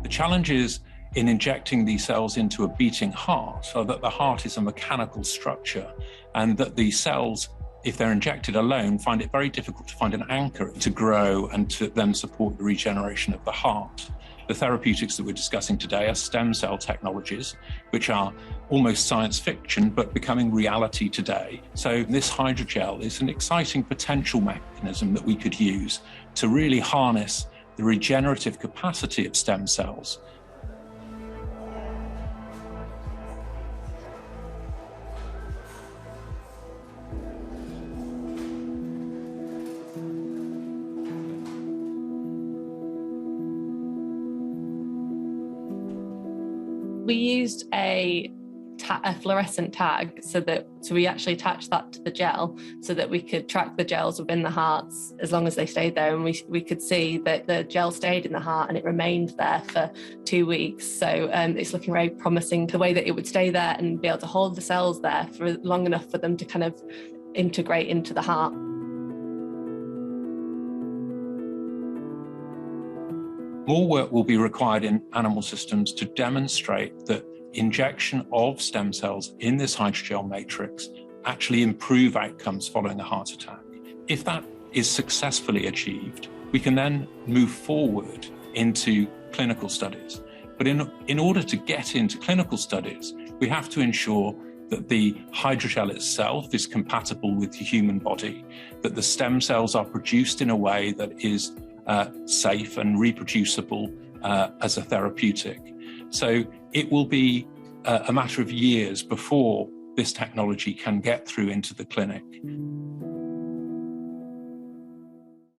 The challenges in injecting these cells into a beating heart are that the heart is a mechanical structure, and that the cells, if they're injected alone, find it very difficult to find an anchor to grow and to then support the regeneration of the heart. The therapeutics that we're discussing today are stem cell technologies, which are almost science fiction, but becoming reality today. So this hydrogel is an exciting potential mechanism that we could use to really harness the regenerative capacity of stem cells. We used a fluorescent tag so we actually attached that to the gel so that we could track the gels within the hearts as long as they stayed there, and we could see that the gel stayed in the heart and it remained there for 2 weeks. So it's looking very promising, the way that it would stay there and be able to hold the cells there for long enough for them to kind of integrate into the heart. More work will be required in animal systems to demonstrate that injection of stem cells in this hydrogel matrix actually improve outcomes following a heart attack. If that is successfully achieved, we can then move forward into clinical studies. But in order to get into clinical studies, we have to ensure that the hydrogel itself is compatible with the human body, that the stem cells are produced in a way that is safe and reproducible as a therapeutic. So it will be a matter of years before this technology can get through into the clinic.